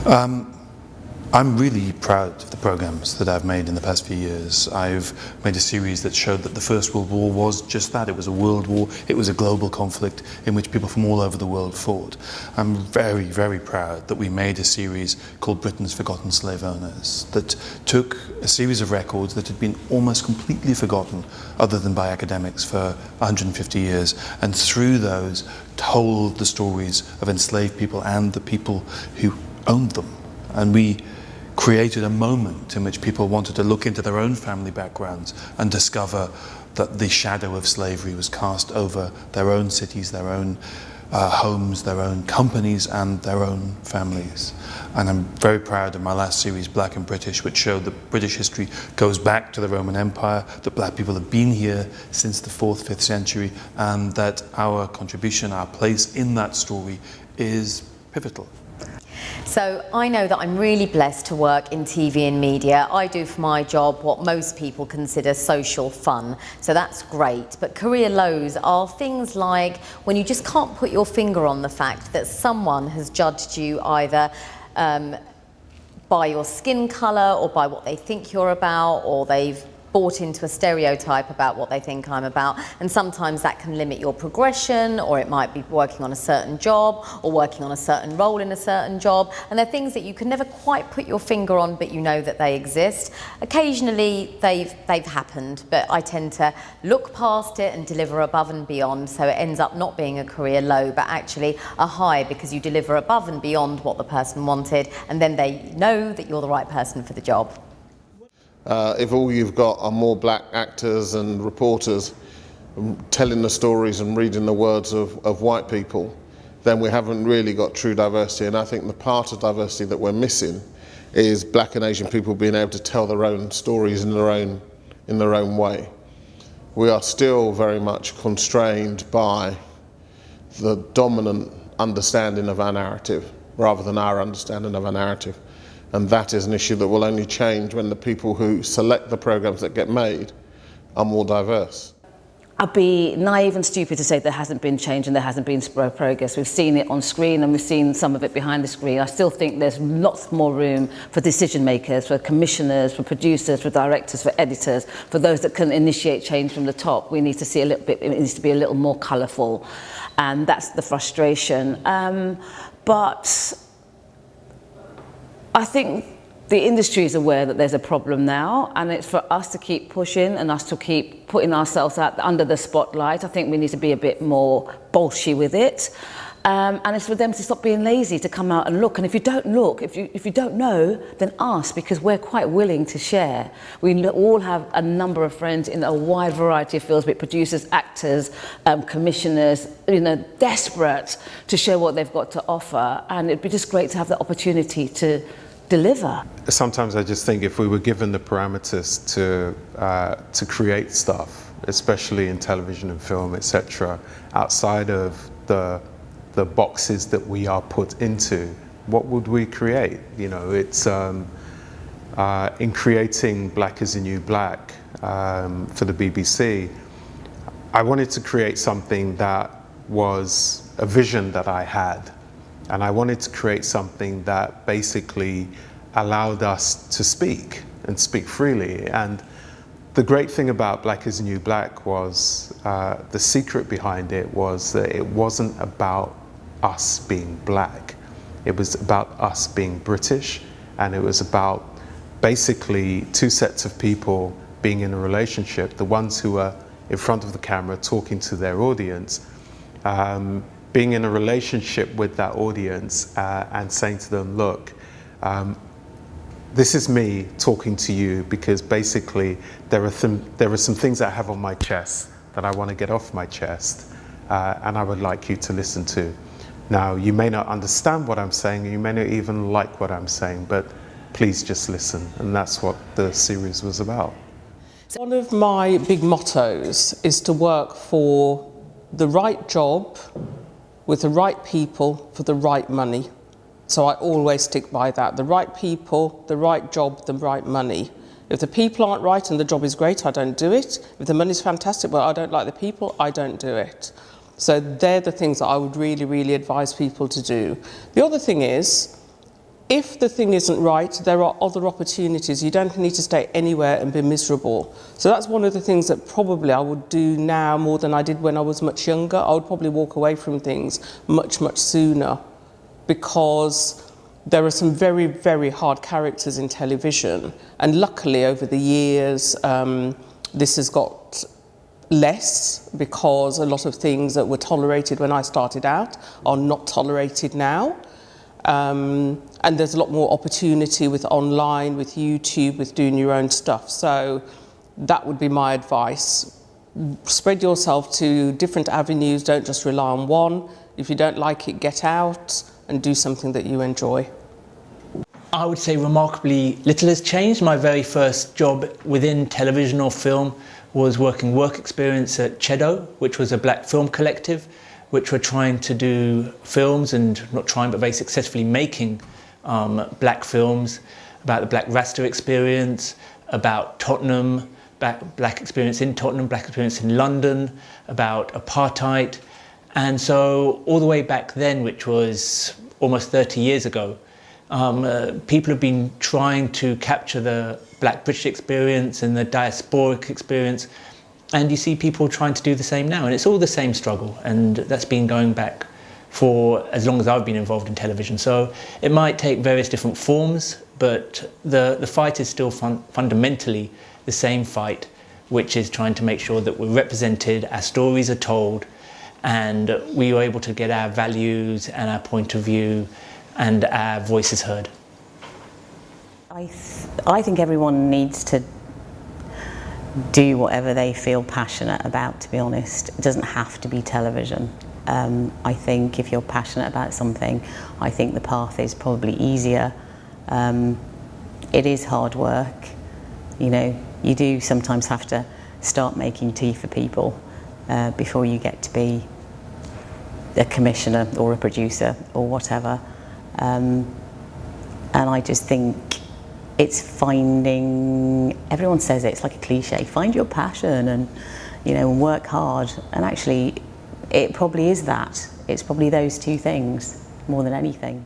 I'm really proud of the programs that I've made in the past few years. I've made a series that showed that the First World War was just that. It was a world war. It was a global conflict in which people from all over the world fought. I'm very, very proud that we made a series called Britain's Forgotten Slave Owners that took a series of records that had been almost completely forgotten, other than by academics, for 150 years, and through those told the stories of enslaved people and the people who owned them. And we created a moment in which people wanted to look into their own family backgrounds and discover that the shadow of slavery was cast over their own cities, their own homes, their own companies, and their own families. And I'm very proud of my last series, Black and British, which showed that British history goes back to the Roman Empire, that black people have been here since the 4th, 5th century, and that our contribution, our place in that story is pivotal. So I know that I'm really blessed to work in TV and media. I do for my job what most people consider social fun, so that's great. But career lows are things like when you just can't put your finger on the fact that someone has judged you either by your skin colour or by what they think you're about, or they've bought into a stereotype about what they think I'm about, and sometimes that can limit your progression, or it might be working on a certain job or working on a certain role in a certain job, and they're things that you can never quite put your finger on, but you know that they exist. Occasionally they've happened, but I tend to look past it and deliver above and beyond, so it ends up not being a career low but actually a high, because you deliver above and beyond what the person wanted, and then they know that you're the right person for the job. If all you've got are more black actors and reporters telling the stories and reading the words of white people, then we haven't really got true diversity. And I think the part of diversity that we're missing is black and Asian people being able to tell their own stories in their own way. We are still very much constrained by the dominant understanding of our narrative rather than our understanding of our narrative. And that is an issue that will only change when the people who select the programs that get made are more diverse. I'd be naive and stupid to say there hasn't been change and there hasn't been progress. We've seen it on screen and we've seen some of it behind the screen. I still think there's lots more room for decision makers, for commissioners, for producers, for directors, for editors, for those that can initiate change from the top. We need to see a little bit, it needs to be a little more colourful, and that's the frustration. But I think the industry is aware that there's a problem now, and it's for us to keep pushing and us to keep putting ourselves out under the spotlight. I think we need to be a bit more bolshy with it. And it's for them to stop being lazy, to come out and look. And if you don't look, if you don't know, then ask, because we're quite willing to share. We all have a number of friends in a wide variety of fields, with producers, actors, commissioners, desperate to share what they've got to offer. And it'd be just great to have the opportunity to deliver. Sometimes I just think if we were given the parameters to create stuff, especially in television and film, etc., outside of the boxes that we are put into, what would we create? It's in creating Black is the New Black for the BBC, I wanted to create something that was a vision that I had. And I wanted to create something that basically allowed us to speak and speak freely. And the great thing about Black is the New Black was, the secret behind it was that it wasn't about us being black. It was about us being British, and it was about basically two sets of people being in a relationship, the ones who are in front of the camera talking to their audience, being in a relationship with that audience and saying to them, look, this is me talking to you because basically there are some things I have on my chest that I want to get off my chest, and I would like you to listen to. Now, you may not understand what I'm saying, you may not even like what I'm saying, but please just listen. And that's what the series was about. One of my big mottos is to work for the right job, with the right people, for the right money. So I always stick by that. The right people, the right job, the right money. If the people aren't right and the job is great, I don't do it. If the money's fantastic, but I don't like the people, I don't do it. So they're the things that I would really, really advise people to do. The other thing is, if the thing isn't right, there are other opportunities. You don't need to stay anywhere and be miserable. So that's one of the things that probably I would do now more than I did when I was much younger. I would probably walk away from things much, much sooner, because there are some very, very hard characters in television. And luckily over the years, this has got less, because a lot of things that were tolerated when I started out are not tolerated now. And there's a lot more opportunity with online, with YouTube, with doing your own stuff. So that would be my advice. Spread yourself to different avenues, don't just rely on one. If you don't like it, get out and do something that you enjoy. I would say remarkably little has changed. My very first job within television or film was working work experience at Chedo, which was a black film collective, which were trying to do films, and not trying but very successfully making black films about the Black Rasta experience, about Tottenham, black experience in Tottenham, black experience in London, about apartheid. And so all the way back then, which was almost 30 years ago, people have been trying to capture the black British experience and the diasporic experience. And you see people trying to do the same now, and it's all the same struggle, and that's been going back for as long as I've been involved in television. So it might take various different forms, but the fight is still fundamentally the same fight, which is trying to make sure that we're represented, our stories are told, and we are able to get our values and our point of view and our voices heard. I think everyone needs to do whatever they feel passionate about, to be honest. It doesn't have to be television. I think if you're passionate about something, I think the path is probably easier. It is hard work. You know, you do sometimes have to start making tea for people before you get to be a commissioner or a producer or whatever. And I just think it's finding, everyone says it's like a cliche, find your passion and, you know, work hard. And actually, it probably is that. It's probably those two things more than anything.